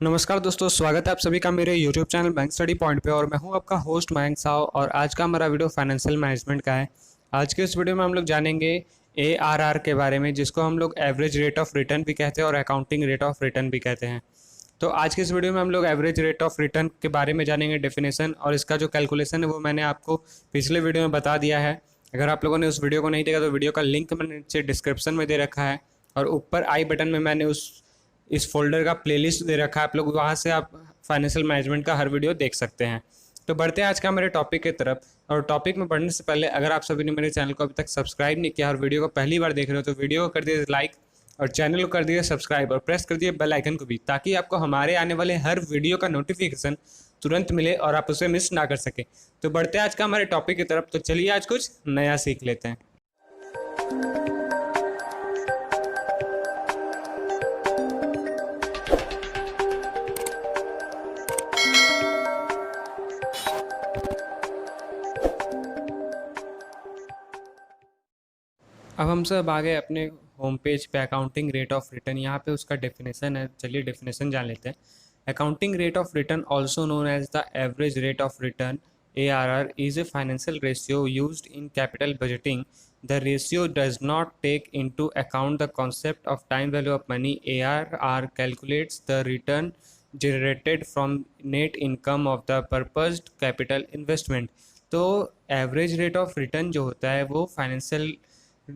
नमस्कार दोस्तों, स्वागत है आप सभी का मेरे YouTube channel bank study point पे। और मैं हूं आपका होस्ट मयंक साव और आज का हमारा वीडियो फाइनेंशियल मैनेजमेंट का है। आज के इस वीडियो में हम लोग जानेंगे ARR के बारे में, जिसको हम लोग एवरेज रेट ऑफ रिटर्न भी कहते हैं और अकाउंटिंग रेट ऑफ रिटर्न भी कहते हैं। तो आज के इस वीडियो में हम लोग एवरेज रेट ऑफ रिटर्न के बारे में जानेंगे, डेफिनेशन, और इसका जो कैलकुलेशन है वो मैंने आपको पिछले वीडियो में बता दिया है। अगर आप लोगों ने उस वीडियो को नहीं देखा तो वीडियो का लिंक मैंने नीचे डिस्क्रिप्शन में दे रखा है और ऊपर आई बटन में मैंने इस फोल्डर का प्लेलिस्ट दे रखा है। आप लोग वहाँ से आप फाइनेंशियल मैनेजमेंट का हर वीडियो देख सकते हैं। तो बढ़ते हैं आज का मेरे टॉपिक की तरफ। और टॉपिक में बढ़ने से पहले अगर आप सभी ने मेरे चैनल को अभी तक सब्सक्राइब नहीं किया और वीडियो को पहली बार देख रहे हो तो वीडियो को कर दीजिए लाइक और चैनल को कर दीजिए सब्सक्राइब और प्रेस कर दीजिए बेल आइकन को भी, ताकि आपको हमारे आने वाले हर वीडियो का नोटिफिकेशन तुरंत मिले और आप उसे मिस ना कर सके। तो बढ़ते हैं आज का हमारे टॉपिक की तरफ। तो चलिए आज कुछ नया सीख लेते हैं। अब हम सब आ गए अपने होम पेज पे, अकाउंटिंग रेट ऑफ रिटर्न। यहाँ पे उसका डेफिनेशन है, चलिए डेफिनेशन जान लेते हैं। Accounting rate of return also known as the average rate of return ARR is a financial ratio used in capital budgeting. The ratio does not take into account the concept of time value of money. ARR calculates the return generated from net income of the purposed capital investment. तो average rate of return जो होता है वो financial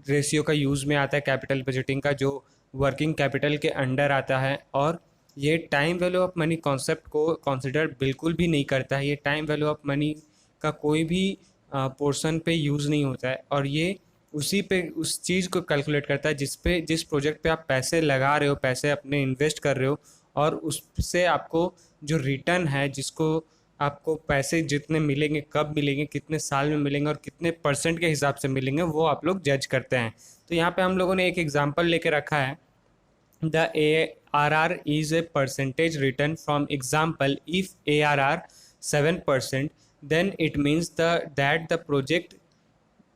ratio का use में आता है, capital budgeting का, जो वर्किंग कैपिटल के अंडर आता है। और ये time value of money concept को कंसिडर बिल्कुल भी नहीं करता है। ये टाइम वैल्यू ऑफ मनी का कोई भी पोर्शन पे यूज़ नहीं होता है और ये उसी पे उस चीज़ को कैलकुलेट करता है जिस प्रोजेक्ट पे आप पैसे लगा रहे हो, पैसे अपने इन्वेस्ट कर रहे हो, और उससे आपको जो रिटर्न है, जिसको आपको पैसे जितने मिलेंगे, कब मिलेंगे, कितने साल में मिलेंगे और कितने परसेंट के हिसाब से मिलेंगे, वो आप लोग जज करते हैं। तो यहाँ पे हम लोगों ने एक एग्जांपल लेके रखा है। The ARR is a percentage return from example. If ARR 7%, then it means that the project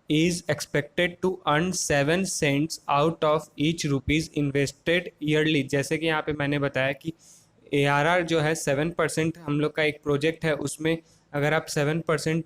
is expected to earn 7 cents out of each rupees invested yearly। जैसे कि यहाँ पे मैंने बताया कि ARR जो है 7%, हम लोग का एक प्रोजेक्ट है, उसमें अगर आप 7%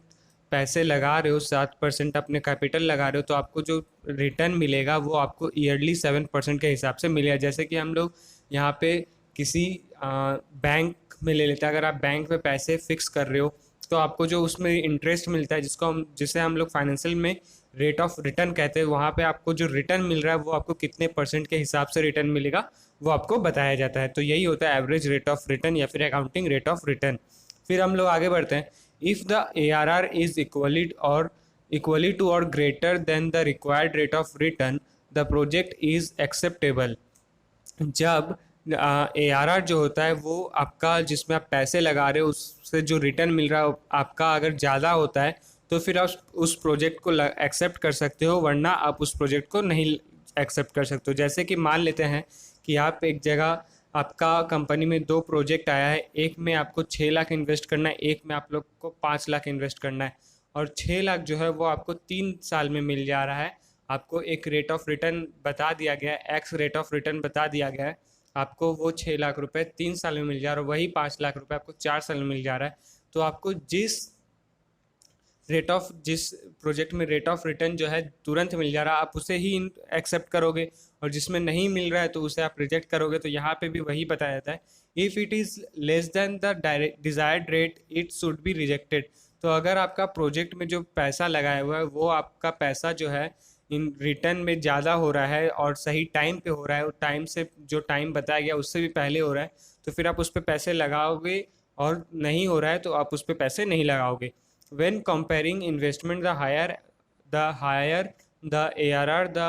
पैसे लगा रहे हो, 7% अपने कैपिटल लगा रहे हो, तो आपको जो रिटर्न मिलेगा वो आपको ईयरली 7% के हिसाब से मिलेगा। जैसे कि हम लोग यहाँ पे किसी बैंक में ले लेते हैं। अगर आप बैंक में पैसे फिक्स कर रहे हो तो आपको जो उसमें इंटरेस्ट मिलता है, जिसे हम लोग फाइनेंशियल में रेट ऑफ रिटर्न कहते हैं, वहाँ पे आपको जो रिटर्न मिल रहा है वो आपको कितने परसेंट के हिसाब से रिटर्न मिलेगा वो आपको बताया जाता है। तो यही होता है एवरेज रेट ऑफ रिटर्न या फिर अकाउंटिंग रेट ऑफ रिटर्न। फिर हम लोग आगे बढ़ते हैं। If the ARR is equally to और greater than the required rate of return, the project is acceptable. जब ARR जो होता है वो आपका, जिसमें आप पैसे लगा रहे हो, उससे जो रिटर्न मिल रहा है आपका अगर ज़्यादा होता है तो फिर आप उस प्रोजेक्ट को एक्सेप्ट कर सकते हो, वरना आप उस प्रोजेक्ट को नहीं एक्सेप्ट कर सकते हो। जैसे कि मान लेते हैं कि आप एक जगह, आपका कंपनी में 2 प्रोजेक्ट आया है, एक में आपको 6 लाख इन्वेस्ट करना है, एक में आप लोग को 5 लाख इन्वेस्ट करना है, और 6 लाख जो है वो आपको 3 साल में मिल जा रहा है। आपको एक रेट ऑफ रिटर्न बता दिया गया है, एक्स रेट ऑफ रिटर्न बता दिया गया है, आपको वो 6 लाख रुपए 3 साल में मिल जा रहा है, वही 5 लाख रुपए आपको 4 साल में मिल जा रहा है। तो आपको जिस प्रोजेक्ट में रेट ऑफ रिटर्न जो है तुरंत मिल जा रहा है, आप उसे ही एक्सेप्ट करोगे, और जिसमें नहीं मिल रहा है तो उसे आप रिजेक्ट करोगे। तो यहाँ पे भी वही बताया जाता है, if it is less than the desired rate it should be rejected. तो अगर आपका प्रोजेक्ट में जो पैसा लगाया हुआ है वो आपका पैसा जो है इन रिटर्न में ज़्यादा हो रहा है और सही टाइम पे हो रहा है, और टाइम से जो टाइम बताया गया उससे भी पहले हो रहा है, तो फिर आप उस पर पैसे लगाओगे, और नहीं हो रहा है तो आप उस पर पैसे नहीं लगाओगे। When comparing investment, the higher the ARR, the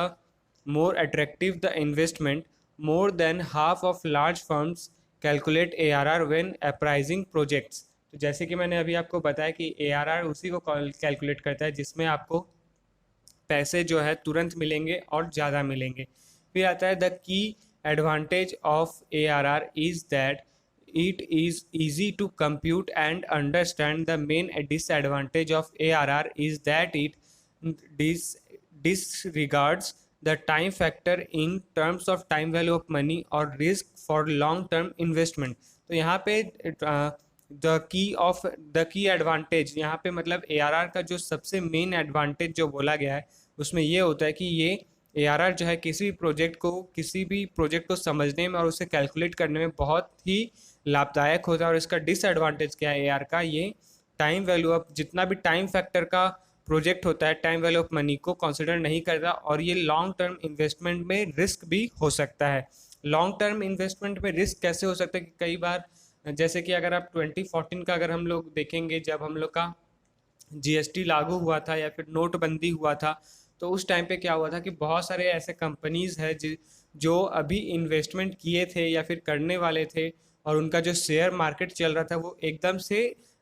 more attractive the investment. More than half of large firms calculate ARR when appraising projects. तो जैसे कि मैंने अभी आपको बताया कि ARR उसी को कैलकुलेट करता है जिसमें आपको पैसे जो है तुरंत मिलेंगे और ज़्यादा मिलेंगे। फिर आता है the key advantage of ARR is that it is easy to compute and understand. The main disadvantage of ARR is that it disregards the time factor in terms of time value of money or risk for long term investment. तो यहाँ पे the key advantage, यहाँ पे मतलब ARR का जो सबसे main advantage जो बोला गया है उसमें ये होता है कि ये ARR जो है किसी भी प्रोजेक्ट को समझने में और उसे कैलकुलेट करने में बहुत ही लाभदायक होता है। और इसका डिसएडवांटेज क्या है ARR का, ये टाइम वैल्यू ऑफ, जितना भी टाइम फैक्टर का प्रोजेक्ट होता है, टाइम वैल्यू ऑफ मनी को कंसिडर नहीं करता, और ये लॉन्ग टर्म इन्वेस्टमेंट में रिस्क भी हो सकता है। लॉन्ग टर्म इन्वेस्टमेंट में रिस्क कैसे हो सकता है कि कई बार, जैसे कि अगर आप 2014 का अगर हम लोग देखेंगे, जब हम लोग का GST लागू हुआ था या फिर नोटबंदी हुआ था, तो उस टाइम पे क्या हुआ था कि बहुत सारे ऐसे कंपनीज है जो अभी इन्वेस्टमेंट किए थे या फिर करने वाले थे, और उनका जो शेयर मार्केट चल रहा था वो एकदम से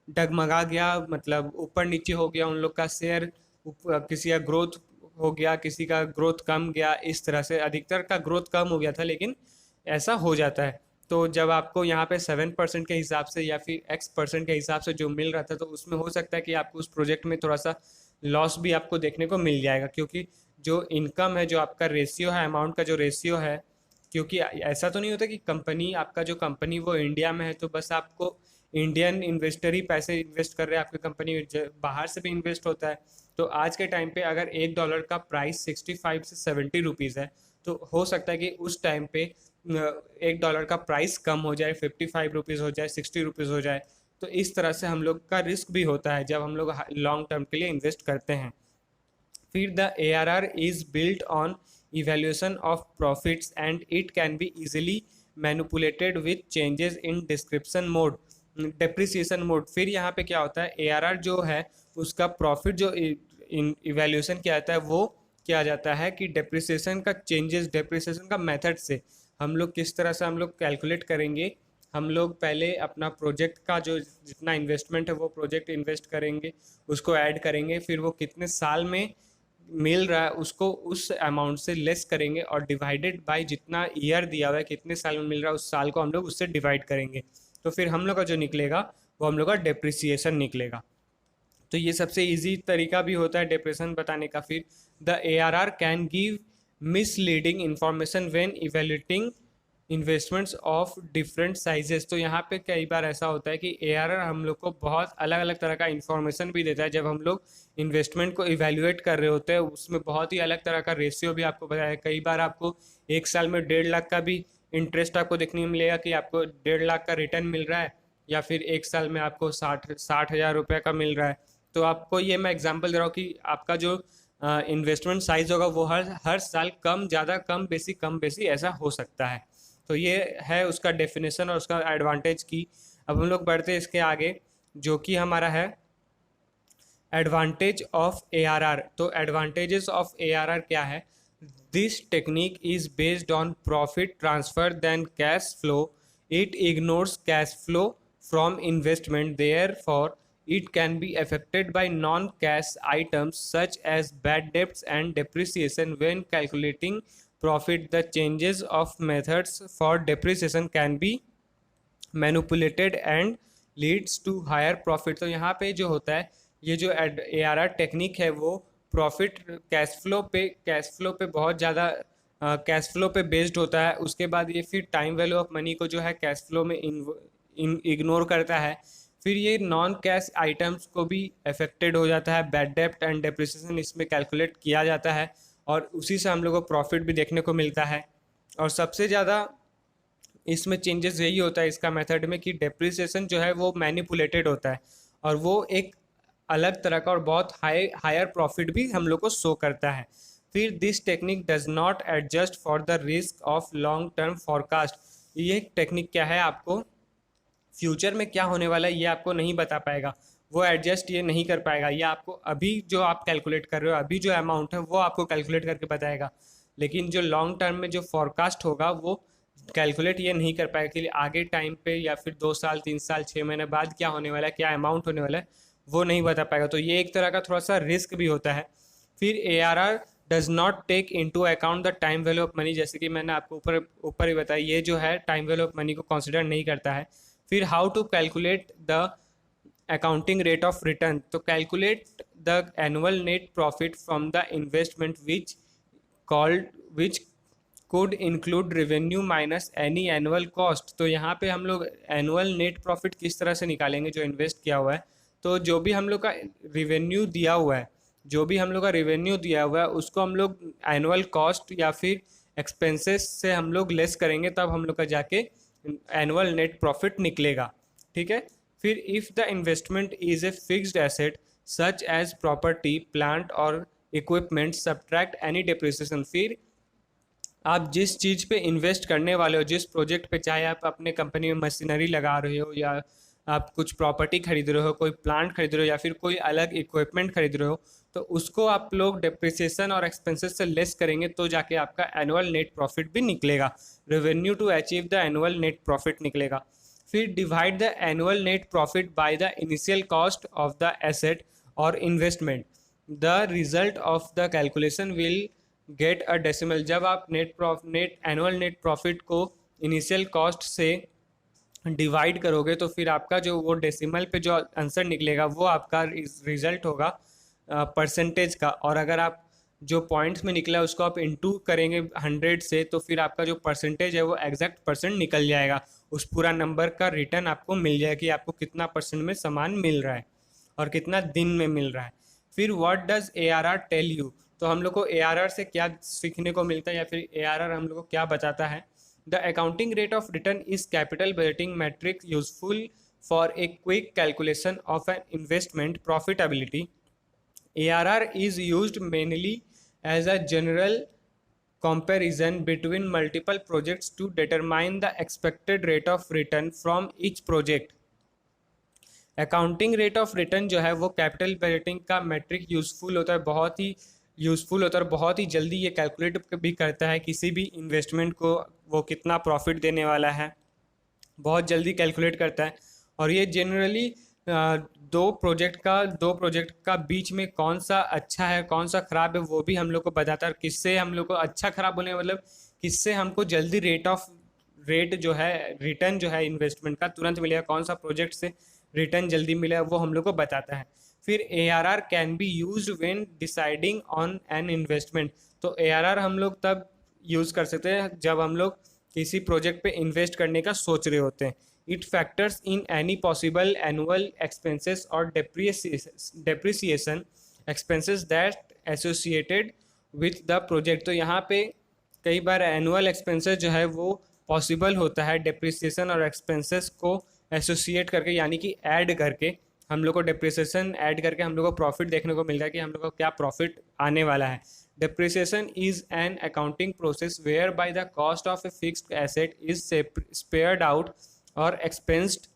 डगमगा गया, मतलब ऊपर नीचे हो गया उन लोग का शेयर। किसी का ग्रोथ हो गया, किसी का ग्रोथ कम गया, इस तरह से अधिकतर का ग्रोथ कम हो गया था, लेकिन ऐसा हो जाता है। तो जब आपको यहाँ पे 7% के हिसाब से या फिर X% के हिसाब से जो मिल रहा था, तो उसमें हो सकता है कि आपको उस प्रोजेक्ट में थोड़ा सा लॉस भी आपको देखने को मिल जाएगा, क्योंकि जो इनकम है, जो आपका रेशियो है, अमाउंट का जो रेशियो है, क्योंकि ऐसा तो नहीं होता कि कंपनी, आपका जो कंपनी वो इंडिया में है तो बस आपको इंडियन इन्वेस्टर ही पैसे इन्वेस्ट कर रहे हैं आपकी कंपनी में, बाहर से भी इन्वेस्ट होता है। तो आज के टाइम पे अगर $1 का प्राइस 65 से 70 रुपीज़ है, तो हो सकता है कि उस टाइम पे $1 का प्राइस कम हो जाए, 55 रुपीज़ हो जाए, 60 रुपीज़ हो जाए। तो इस तरह से हम लोग का रिस्क भी होता है जब हम लोग लॉन्ग टर्म के लिए इन्वेस्ट करते हैं। फिर the ARR is built on evaluation of profits and it can be easily manipulated with changes in description mode, depreciation mode। फिर यहाँ पे क्या होता है, ARR जो है उसका प्रॉफिट जो इवेल्यूशन किया जाता है वो किया जाता है कि डेप्रिसिएशन का मेथड से हम लोग किस तरह से हम लोग कैलकुलेट करेंगे। हम लोग पहले अपना प्रोजेक्ट का जो जितना इन्वेस्टमेंट है वो प्रोजेक्ट इन्वेस्ट करेंगे, उसको ऐड करेंगे, फिर वो कितने साल में मिल रहा है उसको उस अमाउंट से लेस करेंगे, और डिवाइडेड बाय जितना ईयर दिया हुआ है, कितने साल में मिल रहा है उस साल को हम लोग उससे डिवाइड करेंगे। तो फिर हम लोग का जो निकलेगा वो हम लोग का डेप्रिसिएशन निकलेगा। तो ये सबसे इजी तरीका भी होता है डेप्रेशन बताने का। फिर the ARR can give misleading information when evaluating investments of different sizes. तो यहाँ पे कई बार ऐसा होता है कि ARR हम लोग को बहुत अलग अलग तरह का इन्फॉर्मेशन भी देता है। जब हम लोग इन्वेस्टमेंट को इवेल्युएट कर रहे होते हैं उसमें बहुत ही अलग तरह का रेशियो भी आपको बताया है। कई बार आपको एक साल में 1.5 लाख का भी इंटरेस्ट आपको देखने को मिलेगा कि आपको 1.5 लाख का रिटर्न मिल रहा है, या फिर एक साल में आपको 60,000 रुपये का मिल रहा है। तो आपको ये मैं एग्जांपल दे रहा हूँ कि आपका जो इन्वेस्टमेंट साइज होगा वो हर हर साल कम ज़्यादा कम बेसी ऐसा हो सकता है। तो ये है उसका डेफिनेशन और उसका एडवांटेज की। अब हम लोग बढ़ते हैं इसके आगे, जो कि हमारा है एडवांटेज ऑफ ARR। तो एडवांटेजेस ऑफ ARR क्या है? This technique is based on profit transfer then cash flow. It ignores cash flow from investment, therefore it can be affected by non-cash items such as bad debts and depreciation when calculating profit. The changes of methods for depreciation can be manipulated and leads to higher profit। तो यहाँ पे जो होता है, ये जो ARR technique है वो प्रॉफिट कैश फ्लो पे बहुत ज़्यादा कैश फ्लो पे बेस्ड होता है। उसके बाद ये फिर टाइम वैल्यू ऑफ मनी को जो है कैश फ्लो में इग्नोर करता है। फिर ये नॉन कैश आइटम्स को भी अफेक्टेड हो जाता है, बैड डेप्ट एंड डेप्रिसिएशन इसमें कैलकुलेट किया जाता है, और उसी से हम लोग को प्रॉफिट भी देखने को मिलता है। और सबसे ज़्यादा इसमें चेंजेस यही होता है इसका मेथड में कि डेप्रिसिएशन जो है वो मैनिपुलेटेड होता है, और वो एक अलग तरह का और बहुत हायर प्रॉफिट भी हम लोग को शो करता है। फिर this technique does not adjust for the risk of long term forecast. ये टेक्निक क्या है, आपको फ्यूचर में क्या होने वाला है ये आपको नहीं बता पाएगा, वो एडजस्ट ये नहीं कर पाएगा। ये आपको अभी जो आप कैलकुलेट कर रहे हो, अभी जो अमाउंट है वो आपको कैलकुलेट करके बताएगा, लेकिन जो लॉन्ग टर्म में जो फॉरकास्ट होगा वो कैलकुलेट ये नहीं कर पाएगा कि आगे टाइम पे या फिर 2 साल 3 साल 6 महीने बाद क्या होने वाला है, क्या अमाउंट होने वाला है, वो नहीं बता पाएगा। तो ये एक तरह का थोड़ा सा रिस्क भी होता है। फिर ARR does not take into account the time value of money, जैसे कि मैंने आपको ऊपर ही बताया, ये जो है टाइम वैल्यू ऑफ मनी को कंसिडर नहीं करता है। फिर how to calculate the accounting rate of return. तो calculate the annual net profit from the investment which could include revenue minus any annual cost। तो यहाँ पे हम लोग एनुअल नेट प्रॉफिट किस तरह से निकालेंगे जो इन्वेस्ट किया हुआ है। तो जो भी हम लोग का रिवेन्यू दिया हुआ है, जो भी हम लोग का रिवेन्यू दिया हुआ है उसको हम लोग एनुअल कॉस्ट या फिर एक्सपेंसेस से हम लोग लेस करेंगे, तब हम लोग का जाके एनुअल नेट प्रॉफिट निकलेगा। ठीक है। फिर if the investment is a fixed asset such as property plant और इक्विपमेंट सब्ट्रैक्ट एनी डिप्रिसिएशन। फिर आप जिस चीज़ पे इन्वेस्ट करने वाले हो, जिस प्रोजेक्ट पे, चाहे आप अपने कंपनी में मशीनरी लगा रहे हो या आप कुछ प्रॉपर्टी खरीद रहे हो, कोई प्लांट खरीद रहे हो या फिर कोई अलग इक्विपमेंट खरीद रहे हो, तो उसको आप लोग डिप्रिसिएशन और एक्सपेंसेस से लेस करेंगे तो जाके आपका एनुअल नेट प्रॉफिट भी निकलेगा। Revenue to achieve the annual net profit निकलेगा। फिर divide the annual net profit by the initial cost of the asset और investment. The result of the calculation will get a decimal. जब आप net annual net profit को initial cost से divide करोगे तो फिर आपका जो वो डेसिमल पे जो आंसर निकलेगा वो आपका रिजल्ट होगा परसेंटेज का। और अगर आप जो पॉइंट्स में निकला उसको आप इंटू करेंगे 100 से, तो फिर आपका जो परसेंटेज है वो एग्जैक्ट परसेंट निकल जाएगा। उस पूरा नंबर का रिटर्न आपको मिल जाएगा कि आपको कितना परसेंट में सामान मिल रहा है और कितना दिन में मिल रहा है। फिर what does ARR tell you. तो हम लोग को ARR से क्या सीखने को मिलता है या फिर ARR हम लोग को क्या बताता है। The accounting rate of return is capital budgeting metric useful for a quick calculation of an investment profitability. ARR is used mainly as a general comparison between multiple projects to determine the expected rate of return from each project। Accounting rate of return जो है वो capital budgeting का matric useful होता है, बहुत ही useful होता है और बहुत ही जल्दी ये कैलकुलेट भी करता है किसी भी इन्वेस्टमेंट को वो कितना प्रॉफिट देने वाला है, बहुत जल्दी कैलकुलेट करता है। और ये जनरली दो प्रोजेक्ट का बीच में कौन सा अच्छा है कौन सा ख़राब है वो भी हम लोग को बताता है। और किससे हम लोग को अच्छा ख़राब होने मतलब किससे हमको जल्दी रेट जो है रिटर्न जो है इन्वेस्टमेंट का तुरंत मिलेगा, कौन सा प्रोजेक्ट से रिटर्न जल्दी मिलेगा वो हम लोग को बताता है। फिर ARR can be used when deciding on an investment. तो ARR हम लोग तब यूज़ कर सकते हैं जब हम लोग किसी प्रोजेक्ट पे इन्वेस्ट करने का सोच रहे होते हैं। It factors in any possible annual expenses और depreciation expenses that associated with the project. तो यहाँ पे कई बार एनुअल एक्सपेंसेस जो है वो पॉसिबल होता है डेप्रिसिएशन और एक्सपेंसेस को एसोसिएट करके, यानी कि ऐड करके हम लोग को डेप्रिसिएशन ऐड करके हम लोग को प्रॉफिट देखने को मिलता है कि हम लोग को क्या प्रॉफिट आने वाला है। Depreciation is an accounting process whereby the cost of a fixed asset is spared out or expensed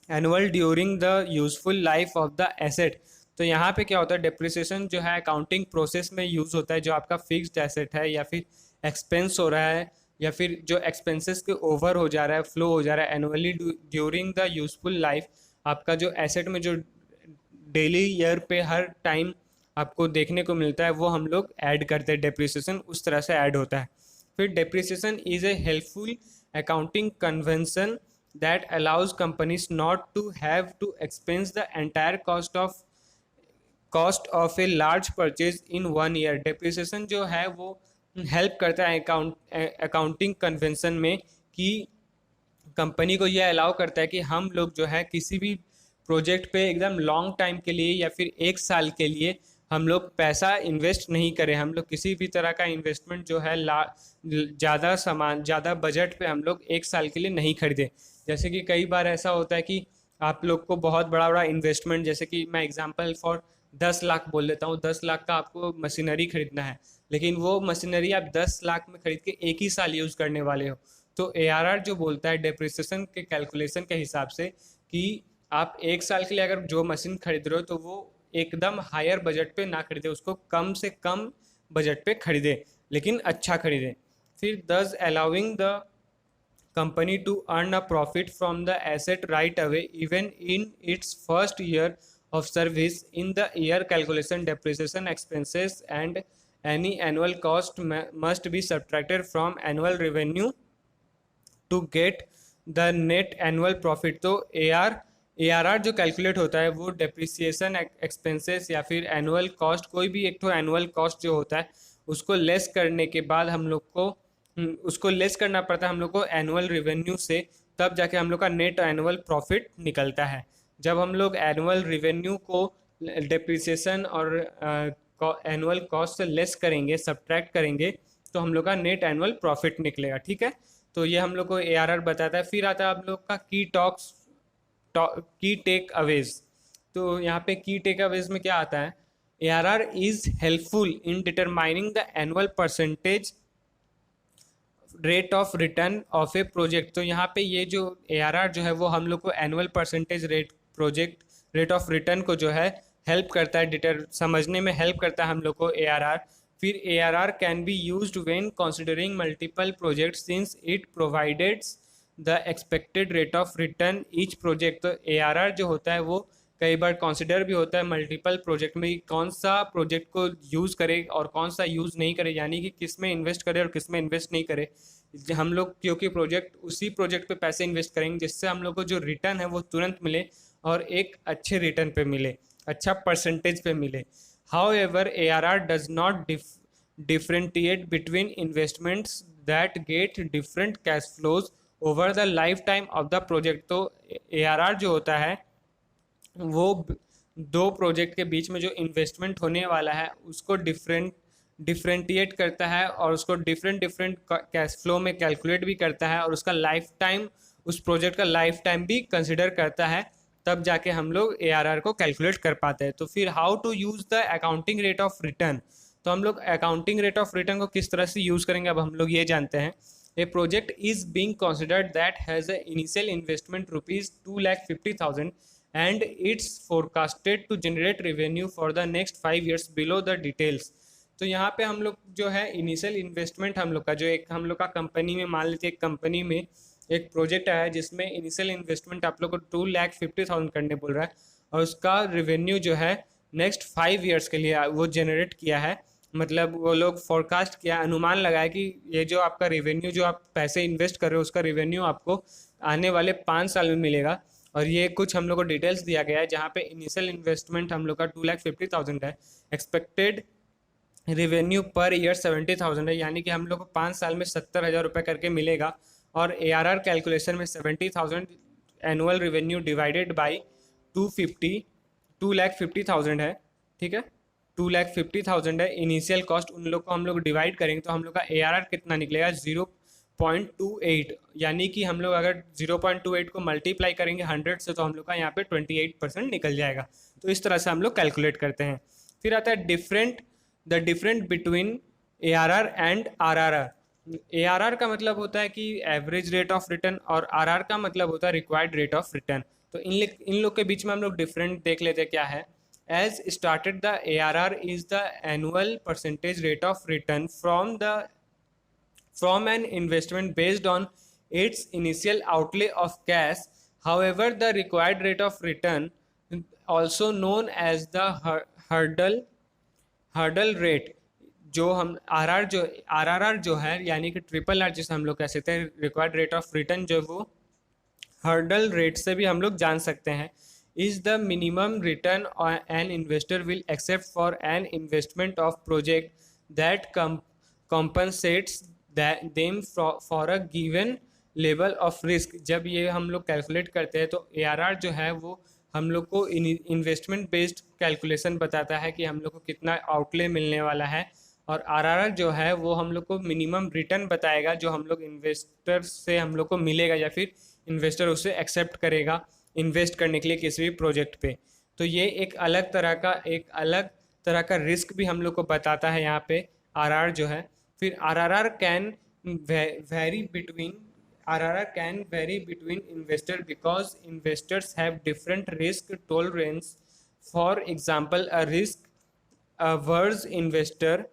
annual during the useful life of the asset। तो यहाँ पे क्या होता है, डेप्रिसिएशन जो है अकाउंटिंग प्रोसेस में यूज़ होता है जो आपका फिक्स्ड एसेट है या फिर एक्सपेंस हो रहा है या फिर जो एक्सपेंसेस के ओवर हो जा रहा है, फ्लो हो जा रहा है annually during the useful life. आपका जो एसेट में जो डेली ईयर पे हर टाइम आपको देखने को मिलता है वो हम लोग ऐड करते हैं, डेप्रिसिएशन उस तरह से ऐड होता है। फिर depreciation is a helpful accounting convention that allows companies not to have to expense the entire cost of a large purchase in 1 year. Depreciation जो है वो हेल्प करता है अकाउंटिंग कन्वेंशन में कि कंपनी को यह अलाउ करता है कि हम लोग जो है किसी भी प्रोजेक्ट पे एकदम लॉन्ग टाइम के लिए या फिर 1 साल के लिए हम लोग पैसा इन्वेस्ट नहीं करें। हम लोग किसी भी तरह का इन्वेस्टमेंट जो है ज़्यादा बजट पे हम लोग 1 साल के लिए नहीं खरीदें। जैसे कि कई बार ऐसा होता है कि आप लोग को बहुत बड़ा बड़ा इन्वेस्टमेंट, जैसे कि मैं एग्जांपल फॉर 10 लाख बोल देता हूँ, 10 लाख का आपको मशीनरी खरीदना है, लेकिन वो मशीनरी आप 10 लाख में खरीद के 1 ही साल यूज़ करने वाले हो। तो ARR जो बोलता है डेप्रिसिएशन के कैलकुलेशन के हिसाब से कि आप 1 साल के लिए अगर जो मशीन खरीद रहे हो तो वो एकदम हायर बजट पे ना खरीदे, उसको कम से कम बजट पे खरीदे लेकिन अच्छा खरीदे। फिर thus allowing the company to earn a profit from the asset right away even in its first year of service. In the year calculation depreciation expenses and any annual cost must be subtracted from annual revenue to get the net annual profit. तो ARR जो calculate होता है वो depreciation expenses या फिर annual cost, कोई भी एक तो एनुअल कॉस्ट जो होता है उसको लेस करने के बाद हम लोग को उसको लेस करना पड़ता है हम लोग को एनुअल रेवेन्यू से, तब जाके हम लोग का नेट एनुअल प्रॉफिट निकलता है। जब हम लोग एनुअल रेवेन्यू को डिप्रिसिएशन और एनुअल कॉस्ट से लेस करेंगे, सब्ट्रैक्ट करेंगे, तो हम लोग का नेट एनुअल प्रॉफिट निकलेगा। ठीक है, तो ये हम लोग को एआरआर बताता है। फिर आता है आप लोग का की टेक अवेज। तो यहाँ पे की टेक अवेज में क्या आता है, ARR is helpful in determining the annual percentage rate of return of A project. तो यहाँ पे ये जो एआरआर जो है वो हम लोग को annual percentage rate of return को जो है हेल्प करता है, डिटर समझने में हेल्प करता है हम लोग को एआरआर। फिर ARR can be used when considering multiple project since it provides the expected rate of return each project. तो एआरआर जो होता है वो कई बार कंसिडर भी होता है मल्टीपल प्रोजेक्ट में, कौन सा प्रोजेक्ट को यूज़ करे और कौन सा यूज़ नहीं करे, यानी कि किस में इन्वेस्ट करे और किस में इन्वेस्ट नहीं करे। हम लोग क्योंकि उसी प्रोजेक्ट पे पैसे इन्वेस्ट करेंगे जिससे हम लोग को जो रिटर्न है वो तुरंत मिले और एक अच्छे रिटर्न पे मिले, अच्छा परसेंटेज पे मिले। How ever ARR does not differentiate between investments that get different cash flows over the lifetime of the project। तो ARR जो होता है वो दो प्रोजेक्ट के बीच में जो इन्वेस्टमेंट होने वाला है उसको डिफरेंटिएट करता है और उसको डिफरेंट कैश फ्लो में कैलकुलेट भी करता है और उसका लाइफ टाइम, उस प्रोजेक्ट का लाइफ टाइम भी कंसिडर करता है, तब जाके हम लोग ARR को कैलकुलेट कर पाते हैं। तो फिर how to use the accounting rate of return. तो हम लोग अकाउंटिंग रेट ऑफ रिटर्न को किस तरह से यूज़ करेंगे अब हम लोग ये जानते हैं। A project is being considered that has a initial investment ₹2,50,000 and it's forecasted to generate revenue for the next 5 years below the details। तो यहाँ पे हम लोग जो है इनिशियल इन्वेस्टमेंट हम लोग का जो एक हम लोग का कंपनी में, मान लीजिए एक कंपनी में एक प्रोजेक्ट आया जिसमें इनिशियल इन्वेस्टमेंट आप लोग को 2,50,000 करने बोल रहा है और उसका रेवेन्यू जो है नेक्स्ट 5 ईयर्स के लिए वो जनरेट किया है। मतलब वो लोग फोरकास्ट किया, अनुमान लगाया कि ये जो आपका रेवेन्यू जो आप पैसे इन्वेस्ट कर रहे हो उसका रेवेन्यू आपको आने वाले 5 साल में मिलेगा। और ये कुछ हम लोग को डिटेल्स दिया गया है जहाँ पे इनिशियल इन्वेस्टमेंट हम लोग का 2,50,000 है, एक्सपेक्टेड रेवेन्यू पर ईयर 70,000 है, यानी कि हम लोग को 5 साल में 70,000 रुपये करके मिलेगा। और ARR कैलकुलेशन में 70,000 एनुअल रेवेन्यू डिवाइडेड बाई 2,50,000 है। ठीक है, 2,50,000 है इनिशियल कॉस्ट, उन लोग को हम लोग डिवाइड करेंगे तो हम लोग का ARR कितना निकलेगा 0.28, यानी कि हम लोग अगर 0.28 को मल्टीप्लाई करेंगे 100 से तो हम लोग का यहाँ पे 28% निकल जाएगा। तो इस तरह से हम लोग कैलकुलेट करते हैं। फिर आता है the different between ARR and RRR। ARR का मतलब होता है कि एवरेज रेट ऑफ रिटर्न और RR का मतलब होता है रिक्वायर्ड रेट ऑफ रिटर्न। तो इन लोग के बीच में हम लोग डिफरेंट देख लेते हैं क्या है। As started the ARR is the annual percentage rate of return from an investment based on its initial outlay of cash। However, the required rate of return, also known as the hurdle rate, जो हम RRR जो है यानी कि RRR जिसे हम लोग कह सकते हैं रिक्वायर्ड रेट ऑफ रिटर्न, जो वो हर्डल रेट से भी हम लोग जान सकते हैं, is the minimum return an investor will except for an investment of project that compensates them for a given level of risk. जब ये हम लोग कैलकुलेट करते हैं तो ARR जो है वो हम लोग को इन्वेस्टमेंट बेस्ड कैलकुलेशन बताता है कि हम लोग को कितना आउटले मिलने वाला है, और RRR जो है वो हम लोग को मिनिमम रिटर्न बताएगा जो हम लोग इन्वेस्टर से हम लोग को मिलेगा या फिर इन्वेस्टर उसे एक्सेप्ट करेगा इन्वेस्ट करने के लिए किसी भी प्रोजेक्ट पे। तो ये एक अलग तरह का रिस्क भी हम लोग को बताता है यहाँ पे RRR जो है। फिर RRR can vary between investor because investors have different risk tolerance। For example, a risk averse investor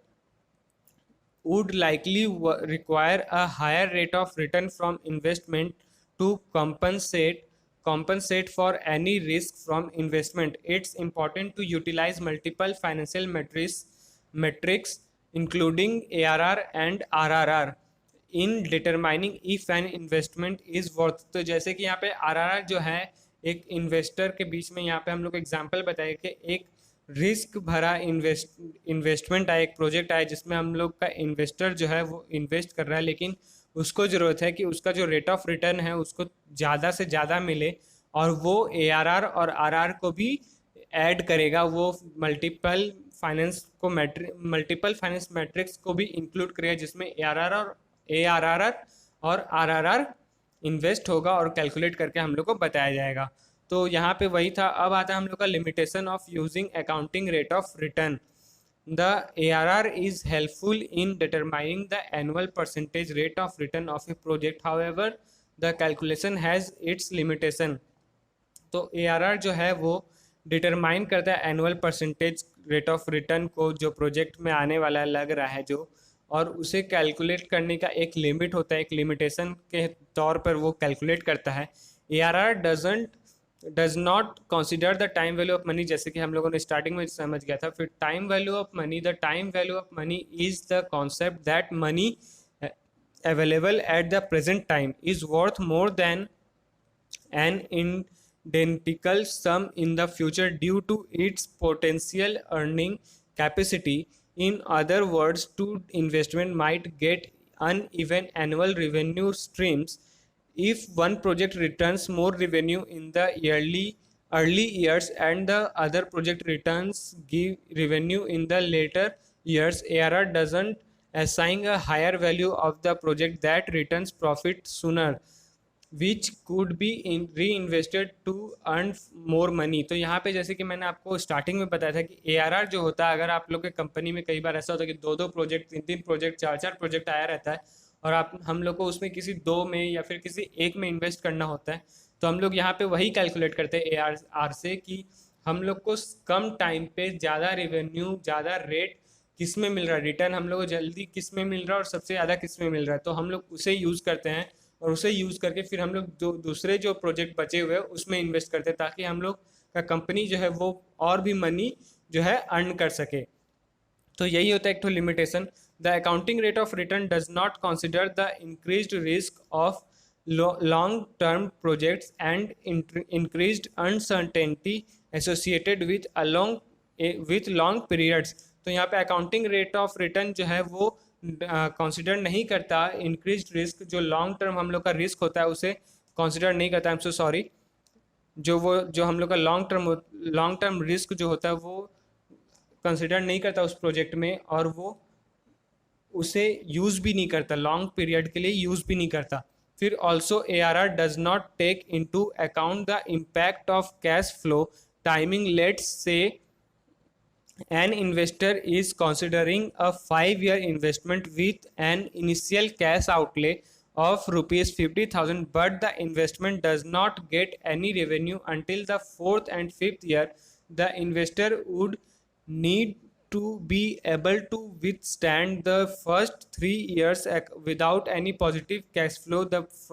would likely require a higher rate of return from investment to compensate for any risk from investment। It's important to utilize multiple financial metrics including ARR and RRR in determining if an investment is worth। तो जैसे कि यहाँ पे RRR जो है एक investor के बीच में, यहाँ पे हम लोग एग्जांपल बताए कि एक रिस्क भरा इन्वेस्टमेंट आया, एक प्रोजेक्ट आया जिसमें हम लोग का इन्वेस्टर जो है वो इन्वेस्ट कर रहा है, लेकिन उसको ज़रूरत है कि उसका जो रेट ऑफ रिटर्न है उसको ज़्यादा से ज़्यादा मिले, और वो ARR और RR को भी ऐड करेगा, वो मल्टीपल फाइनेंस मैट्रिक्स को भी इंक्लूड करेगा, जिसमें ARR और RRR इन्वेस्ट होगा और कैलकुलेट करके हम लोग को बताया जाएगा। तो यहाँ पे वही था। अब आता है हम लोग का limitation of using accounting rate of return. The ARR is helpful in determining the annual percentage rate of return of a project. However, the calculation has its limitation. तो ARR जो है वो डिटरमाइन करता है annual percentage rate of return को, जो project में आने वाला लग रहा है जो, और उसे कैलकुलेट करने का एक लिमिट होता है, एक लिमिटेशन के तौर पर वो कैलकुलेट करता है। ARR does not consider the time value of money, जैसे कि हम लोगों ने स्टार्टिंग में समझ गया था। फिर time value of money, the time value of money is the concept that money available at the present time is worth more than an identical sum in the future due to its potential earning capacity. In other words, two investment might get uneven annual revenue streams. If one project returns more revenue in the early years and the other project returns give revenue in the later years, ARR doesn't assign a higher value of the project that returns profit sooner, which could be reinvested to earn more money. तो यहाँ पे जैसे कि मैंने आपको starting में बताया था कि ARR जो होता है, अगर आप लोग के कंपनी में कई बार ऐसा होता है कि 2-2 प्रोजेक्ट, 3-3 प्रोजेक्ट, 4-4 प्रोजेक्ट आया रहता है, और हम लोग को उसमें किसी 2 में या फिर किसी एक में इन्वेस्ट करना होता है, तो हम लोग यहाँ पे वही कैलकुलेट करते हैं ARR से कि हम लोग को कम टाइम पे ज़्यादा रेवेन्यू, ज़्यादा रेट किस में मिल रहा है, रिटर्न हम लोग को जल्दी किस में मिल रहा है और सबसे ज़्यादा किस में मिल रहा है, तो हम लोग उसे यूज़ करते हैं, और उसे यूज़ करके फिर हम लोग दूसरे जो प्रोजेक्ट बचे हुए हैं उसमें इन्वेस्ट करते हैं, ताकि हम लोग का कंपनी जो है वो और भी मनी जो है अर्न कर सके। तो यही होता है एक तो limitation. The accounting rate of return does not consider the increased risk of long term projects and increased uncertainty associated with long periods. तो यहाँ पे अकाउंटिंग रेट ऑफ रिटर्न जो है वो कंसिडर नहीं करता इंक्रीज्ड रिस्क, जो लॉन्ग टर्म हम लोग का रिस्क होता है उसे कंसिडर नहीं करता। आई एम सो सॉरी, जो हम लोग का लॉन्ग टर्म रिस्क जो होता है वो कंसिडर नहीं करता उस प्रोजेक्ट में, और वो उसे यूज़ भी नहीं करता, लॉन्ग पीरियड के लिए यूज़ भी नहीं करता। फिर also ARR does not take into account the impact of cash flow timing. Let's say an investor is considering a 5-year investment with an initial cash outlay of rupees 50,000, but the investment does not get any revenue until the 4th and 5th year. The investor would need to be able to withstand the first 3 years without any positive cash flow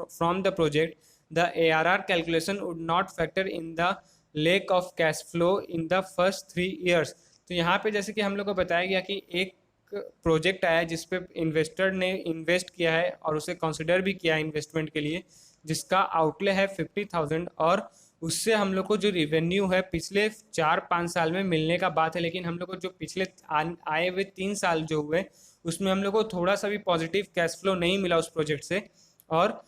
from the project. The ARR calculation would not factor in the lack of cash flow in the first 3 years. तो यहाँ पे जैसे कि हम लोग को बताया गया कि एक प्रोजेक्ट आया जिस पे इन्वेस्टर ने इन्वेस्ट किया है और उसे कंसिडर भी किया है इन्वेस्टमेंट के लिए, जिसका आउटले है 50,000, और उससे हम लोग को जो रिवेन्यू है पिछले 4-5 साल में मिलने का बात है, लेकिन हम लोग को जो पिछले आए हुए 3 साल जो हुए उसमें हम लोग को थोड़ा सा भी पॉजिटिव कैश फ्लो नहीं मिला उस प्रोजेक्ट से, और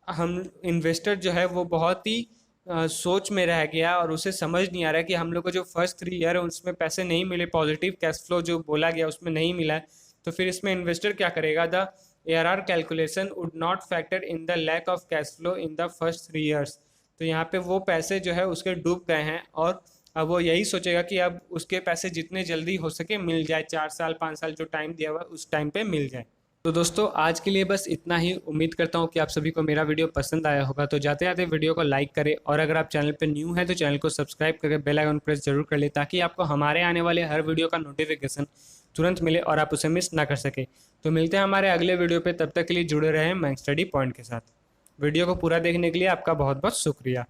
हम इन्वेस्टर जो है वो बहुत ही सोच में रह गया और उसे समझ नहीं आ रहा है कि हम लोग को जो फर्स्ट 3 ईयर है उसमें पैसे नहीं मिले, पॉजिटिव कैश फ्लो जो बोला गया उसमें नहीं मिला है। तो फिर इसमें इन्वेस्टर क्या करेगा? The ARR calculation would not factor in the lack of cash flow in the first 3 years. तो यहाँ पे वो पैसे जो है उसके डूब गए हैं, और अब वो यही सोचेगा कि अब उसके पैसे जितने जल्दी हो सके मिल जाए, 4 साल 5 साल जो टाइम दिया हुआ उस टाइम पे मिल जाए। तो दोस्तों आज के लिए बस इतना ही। उम्मीद करता हूँ कि आप सभी को मेरा वीडियो पसंद आया होगा। तो जाते जाते वीडियो को लाइक करें, और अगर आप चैनल पे न्यू हैं तो चैनल को सब्सक्राइब करके बेल आइकन प्रेस जरूर कर ले, ताकि आपको हमारे आने वाले हर वीडियो का नोटिफिकेशन तुरंत मिले और आप उसे मिस ना कर सके। तो मिलते हैं हमारे अगले वीडियो पर, तब तक के लिए जुड़े रहें मैथ्स स्टडी पॉइंट के साथ। वीडियो को पूरा देखने के लिए आपका बहुत बहुत शुक्रिया।